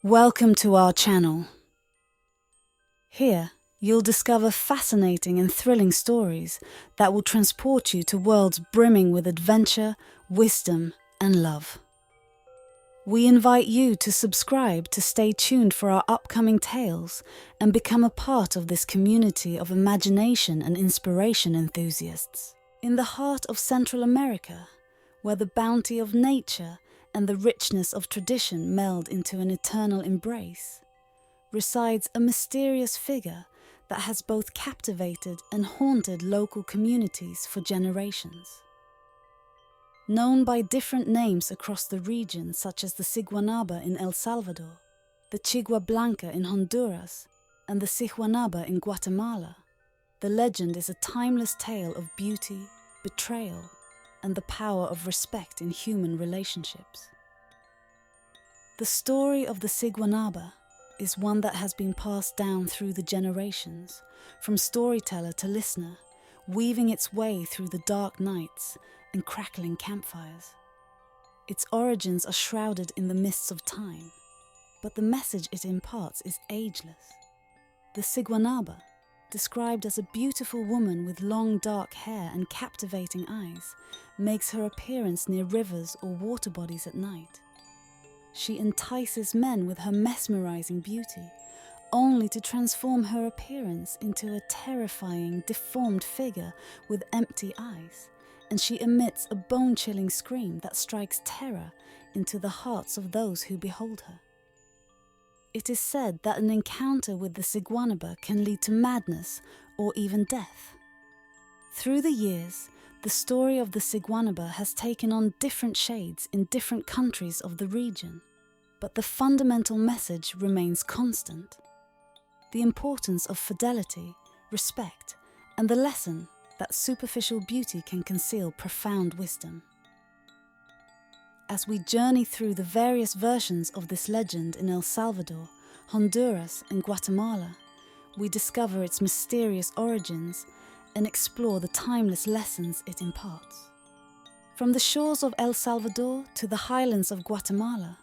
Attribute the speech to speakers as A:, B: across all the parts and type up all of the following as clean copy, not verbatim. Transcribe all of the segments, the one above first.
A: Welcome to our channel. Here, you'll discover fascinating and thrilling stories that will transport you to worlds brimming with adventure, wisdom, and love. We invite you to subscribe to stay tuned for our upcoming tales and become a part of this community of imagination and inspiration enthusiasts. In the heart of Central America, where the bounty of nature and the richness of tradition meld into an eternal embrace, resides a mysterious figure that has both captivated and haunted local communities for generations. Known by different names across the region, such as the Siguanaba in El Salvador, the Chigua Blanca in Honduras, and the Siguanaba in Guatemala, the legend is a timeless tale of beauty, betrayal, and the power of respect in human relationships. The story of the Siguanaba is one that has been passed down through the generations, from storyteller to listener, weaving its way through the dark nights and crackling campfires. Its origins are shrouded in the mists of time, but the message it imparts is ageless. The Siguanaba, described as a beautiful woman with long dark hair and captivating eyes, makes her appearance near rivers or water bodies at night. She entices men with her mesmerizing beauty, only to transform her appearance into a terrifying, deformed figure with empty eyes, and she emits a bone-chilling scream that strikes terror into the hearts of those who behold her. It is said that an encounter with the Siguanaba can lead to madness or even death. Through the years, the story of the Siguanaba has taken on different shades in different countries of the region, but the fundamental message remains constant: the importance of fidelity, respect, and the lesson that superficial beauty can conceal profound wisdom. As we journey through the various versions of this legend in El Salvador, Honduras, and Guatemala, we discover its mysterious origins and explore the timeless lessons it imparts. From the shores of El Salvador to the highlands of Guatemala,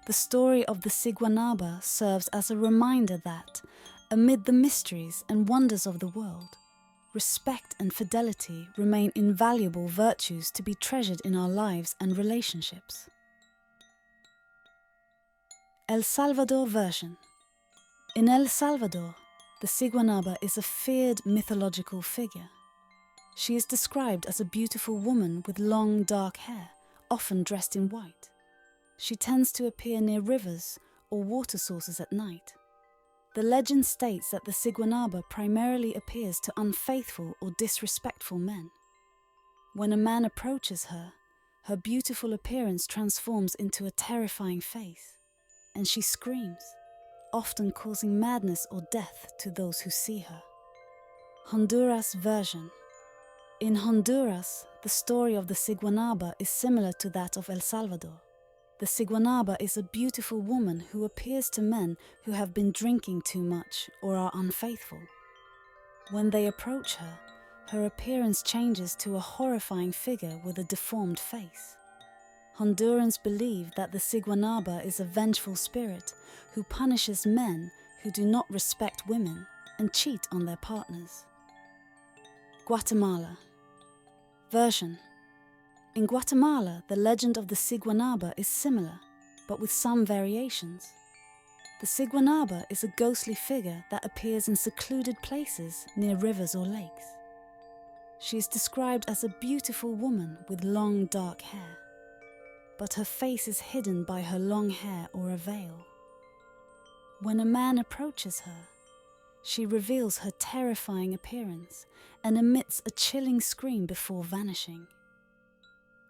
A: the story of the Siguanaba serves as a reminder that, amid the mysteries and wonders of the world, respect and fidelity remain invaluable virtues to be treasured in our lives and relationships. El Salvador version. In El Salvador, the Siguanaba is a feared mythological figure. She is described as a beautiful woman with long dark hair, often dressed in white. She tends to appear near rivers or water sources at night. The legend states that the Siguanaba primarily appears to unfaithful or disrespectful men. When a man approaches her, her beautiful appearance transforms into a terrifying face, and she screams, often causing madness or death to those who see her. Honduras version. In Honduras, the story of the Siguanaba is similar to that of El Salvador. The Siguanaba is a beautiful woman who appears to men who have been drinking too much or are unfaithful. When they approach her, her appearance changes to a horrifying figure with a deformed face. Hondurans believe that the Siguanaba is a vengeful spirit who punishes men who do not respect women and cheat on their partners. Guatemala version. In Guatemala, the legend of the Siguanaba is similar, but with some variations. The Siguanaba is a ghostly figure that appears in secluded places near rivers or lakes. She is described as a beautiful woman with long dark hair, but her face is hidden by her long hair or a veil. When a man approaches her, she reveals her terrifying appearance and emits a chilling scream before vanishing.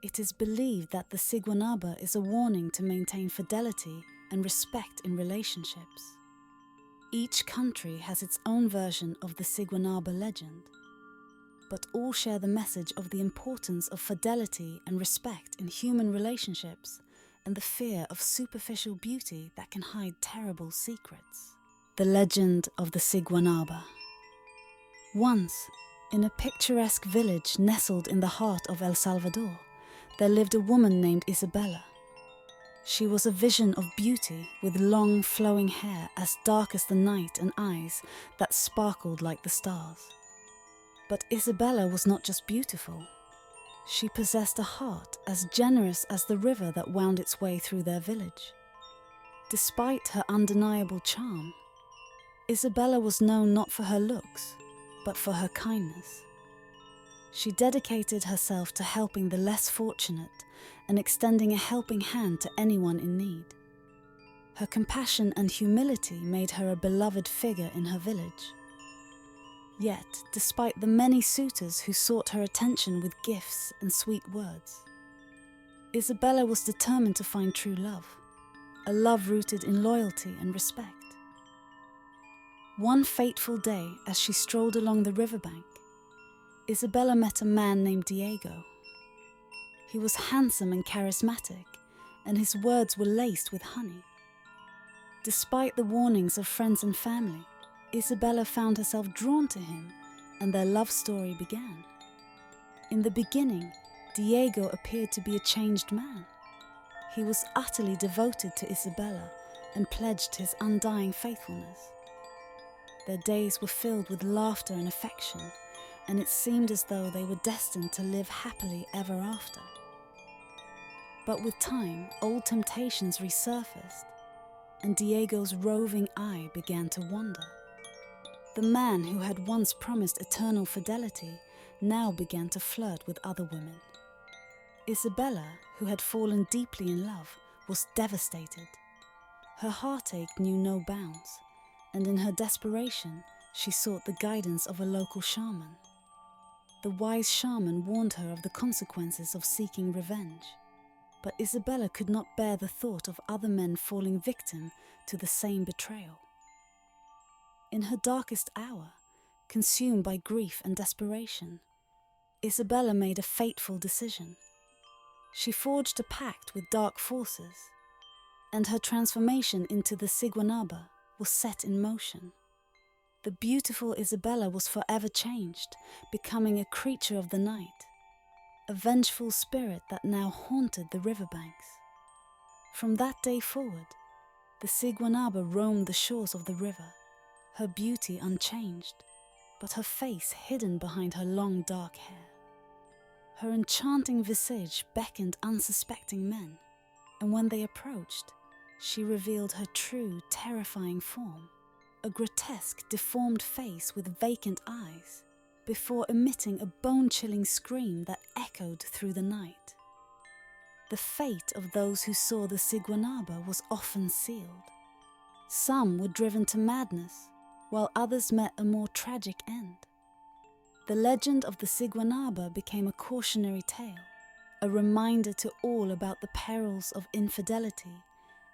A: It is believed that the Siguanaba is a warning to maintain fidelity and respect in relationships. Each country has its own version of the Siguanaba legend, but all share the message of the importance of fidelity and respect in human relationships and the fear of superficial beauty that can hide terrible secrets. The legend of the Siguanaba. Once, in a picturesque village nestled in the heart of El Salvador, there lived a woman named Isabella. She was a vision of beauty with long flowing hair as dark as the night and eyes that sparkled like the stars. But Isabella was not just beautiful. She possessed a heart as generous as the river that wound its way through their village. Despite her undeniable charm, Isabella was known not for her looks, but for her kindness. She dedicated herself to helping the less fortunate and extending a helping hand to anyone in need. Her compassion and humility made her a beloved figure in her village. Yet, despite the many suitors who sought her attention with gifts and sweet words, Isabella was determined to find true love, a love rooted in loyalty and respect. One fateful day, as she strolled along the riverbank, Isabella met a man named Diego. He was handsome and charismatic, and his words were laced with honey. Despite the warnings of friends and family, Isabella found herself drawn to him, and their love story began. In the beginning, Diego appeared to be a changed man. He was utterly devoted to Isabella and pledged his undying faithfulness. Their days were filled with laughter and affection, and it seemed as though they were destined to live happily ever after. But with time, old temptations resurfaced, and Diego's roving eye began to wander. The man who had once promised eternal fidelity now began to flirt with other women. Isabella, who had fallen deeply in love, was devastated. Her heartache knew no bounds, and in her desperation, she sought the guidance of a local shaman. The wise shaman warned her of the consequences of seeking revenge, but Isabella could not bear the thought of other men falling victim to the same betrayal. In her darkest hour, consumed by grief and desperation, Isabella made a fateful decision. She forged a pact with dark forces, and her transformation into the Siguanaba was set in motion. The beautiful Isabella was forever changed, becoming a creature of the night, a vengeful spirit that now haunted the riverbanks. From that day forward, the Siguanaba roamed the shores of the river, her beauty unchanged, but her face hidden behind her long dark hair. Her enchanting visage beckoned unsuspecting men, and when they approached, she revealed her true, terrifying form, a grotesque, deformed face with vacant eyes, before emitting a bone-chilling scream that echoed through the night. The fate of those who saw the Siguanaba was often sealed. Some were driven to madness, while others met a more tragic end. The legend of the Siguanaba became a cautionary tale, a reminder to all about the perils of infidelity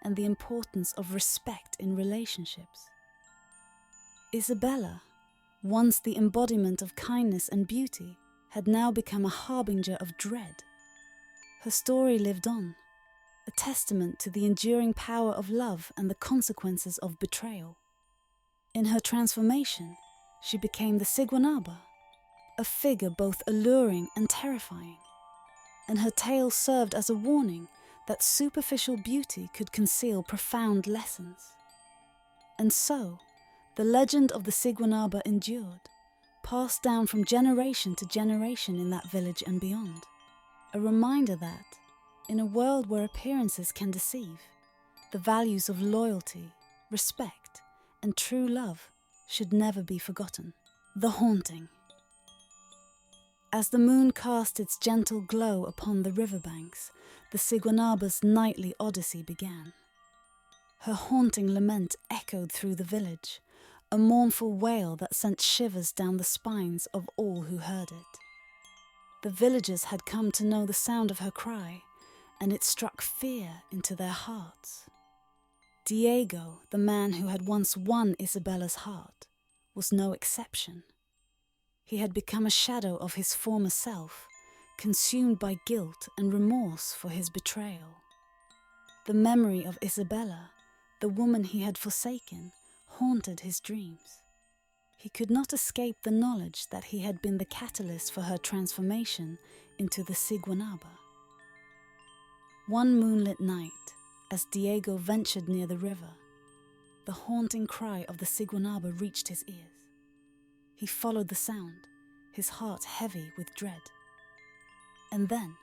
A: and the importance of respect in relationships. Isabella, once the embodiment of kindness and beauty, had now become a harbinger of dread. Her story lived on, a testament to the enduring power of love and the consequences of betrayal. In her transformation, she became the Siguanaba, a figure both alluring and terrifying, and her tale served as a warning that superficial beauty could conceal profound lessons. And so, the legend of the Siguanaba endured, passed down from generation to generation in that village and beyond, a reminder that, in a world where appearances can deceive, the values of loyalty, respect, and true love should never be forgotten. The Haunting. As the moon cast its gentle glow upon the riverbanks, the Siguanaba's nightly odyssey began. Her haunting lament echoed through the village, a mournful wail that sent shivers down the spines of all who heard it. The villagers had come to know the sound of her cry, and it struck fear into their hearts. Diego, the man who had once won Isabella's heart, was no exception. He had become a shadow of his former self, consumed by guilt and remorse for his betrayal. The memory of Isabella, the woman he had forsaken, haunted his dreams. He could not escape the knowledge that he had been the catalyst for her transformation into the Siguanaba. One moonlit night, as Diego ventured near the river. The haunting cry of the Siguanaba reached his ears. He followed the sound, his heart heavy with dread. And then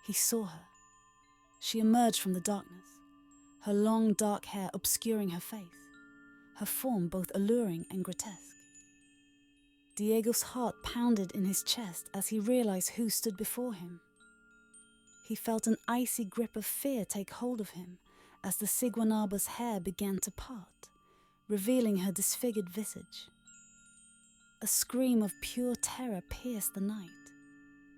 A: he saw her. She emerged from the darkness, her long dark hair obscuring her face, her form both alluring and grotesque. Diego's heart pounded in his chest as he realized who stood before him. He felt an icy grip of fear take hold of him as the Siguanaba's hair began to part, revealing her disfigured visage. A scream of pure terror pierced the night,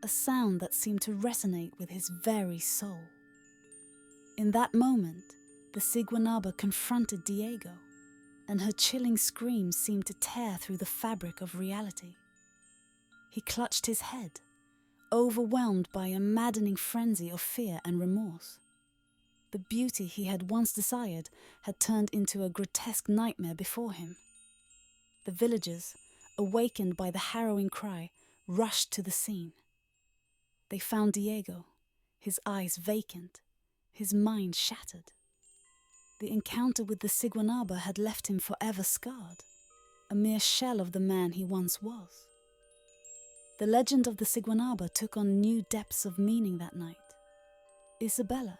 A: a sound that seemed to resonate with his very soul. In that moment, the Siguanaba confronted Diego, and her chilling scream seemed to tear through the fabric of reality. He clutched his head, overwhelmed by a maddening frenzy of fear and remorse. The beauty he had once desired had turned into a grotesque nightmare before him. The villagers, awakened by the harrowing cry, rushed to the scene. They found Diego, his eyes vacant, his mind shattered. The encounter with the Siguanaba had left him forever scarred, a mere shell of the man he once was. The legend of the Siguanaba took on new depths of meaning that night. Isabella,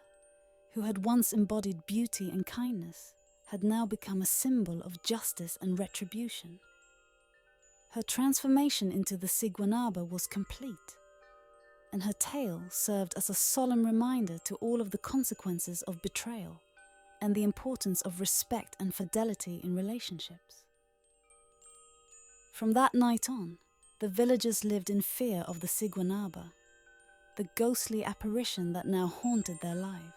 A: who had once embodied beauty and kindness, had now become a symbol of justice and retribution. Her transformation into the Siguanaba was complete, and her tale served as a solemn reminder to all of the consequences of betrayal and the importance of respect and fidelity in relationships. From that night on, the villagers lived in fear of the Siguanaba, the ghostly apparition that now haunted their lives.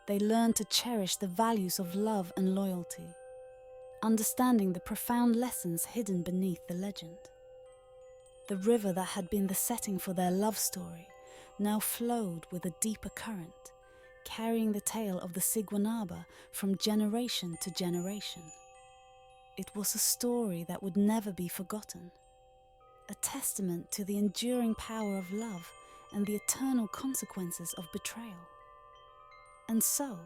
A: They learned to cherish the values of love and loyalty, understanding the profound lessons hidden beneath the legend. The river that had been the setting for their love story now flowed with a deeper current, carrying the tale of the Siguanaba from generation to generation. It was a story that would never be forgotten, a testament to the enduring power of love and the eternal consequences of betrayal. And so,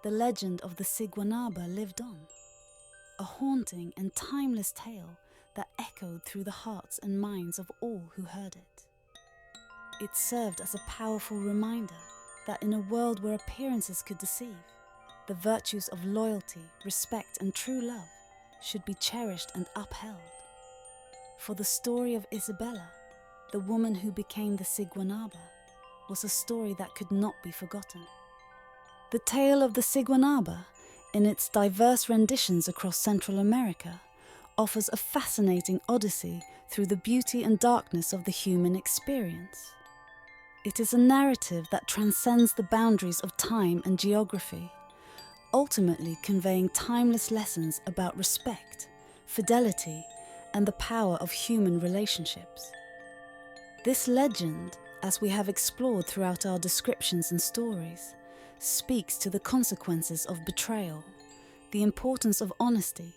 A: the legend of the Siguanaba lived on, a haunting and timeless tale that echoed through the hearts and minds of all who heard it. It served as a powerful reminder that in a world where appearances could deceive, the virtues of loyalty, respect, and true love should be cherished and upheld. For the story of Isabella, the woman who became the Siguanaba, was a story that could not be forgotten. The tale of the Siguanaba, in its diverse renditions across Central America, offers a fascinating odyssey through the beauty and darkness of the human experience. It is a narrative that transcends the boundaries of time and geography, ultimately conveying timeless lessons about respect, fidelity, and the power of human relationships. This legend, as we have explored throughout our descriptions and stories, speaks to the consequences of betrayal, the importance of honesty,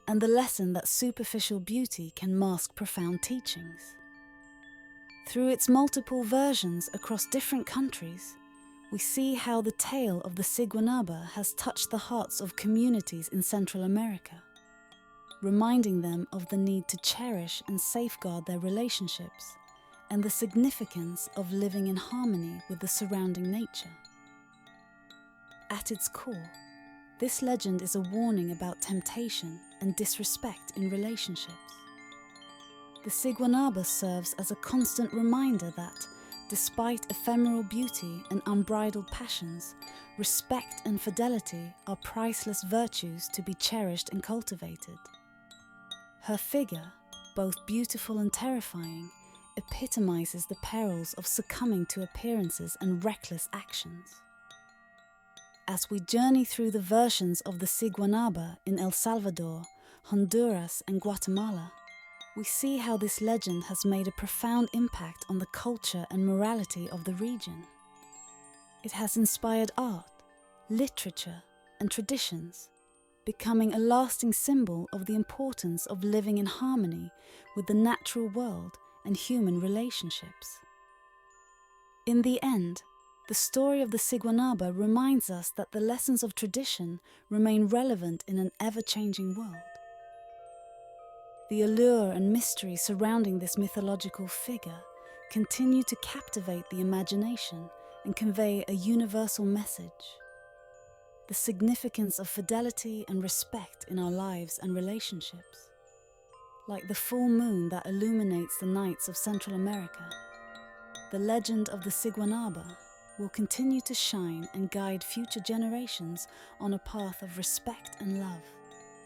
A: and the lesson that superficial beauty can mask profound teachings. Through its multiple versions across different countries, we see how the tale of the Siguanaba has touched the hearts of communities in Central America, reminding them of the need to cherish and safeguard their relationships and the significance of living in harmony with the surrounding nature. At its core, this legend is a warning about temptation and disrespect in relationships. The Siguanaba serves as a constant reminder that, despite ephemeral beauty and unbridled passions, respect and fidelity are priceless virtues to be cherished and cultivated. Her figure, both beautiful and terrifying, epitomizes the perils of succumbing to appearances and reckless actions. As we journey through the versions of the Siguanaba in El Salvador, Honduras, and Guatemala, we see how this legend has made a profound impact on the culture and morality of the region. It has inspired art, literature, and traditions, becoming a lasting symbol of the importance of living in harmony with the natural world and human relationships. In the end, The story of the Siguanaba reminds us that the lessons of tradition remain relevant in an ever-changing world. The allure and mystery surrounding this mythological figure continue to captivate the imagination and convey a universal message: the significance of fidelity and respect in our lives and relationships. Like the full moon that illuminates the nights of Central America, the legend of the Siguanaba will continue to shine and guide future generations on a path of respect and love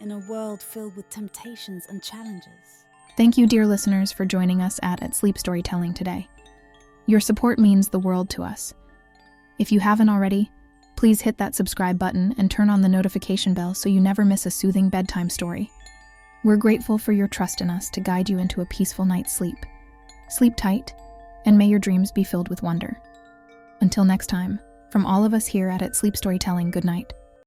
A: in a world filled with temptations and challenges.
B: Thank you, dear listeners, for joining us at Sleep Storytelling today. Your support means the world to us. If you haven't already, please hit that subscribe button and turn on the notification bell so you never miss a soothing bedtime story. We're grateful for your trust in us to guide you into a peaceful night's sleep. Sleep tight, and may your dreams be filled with wonder. Until next time, from all of us here at Sleep Storytelling, good night.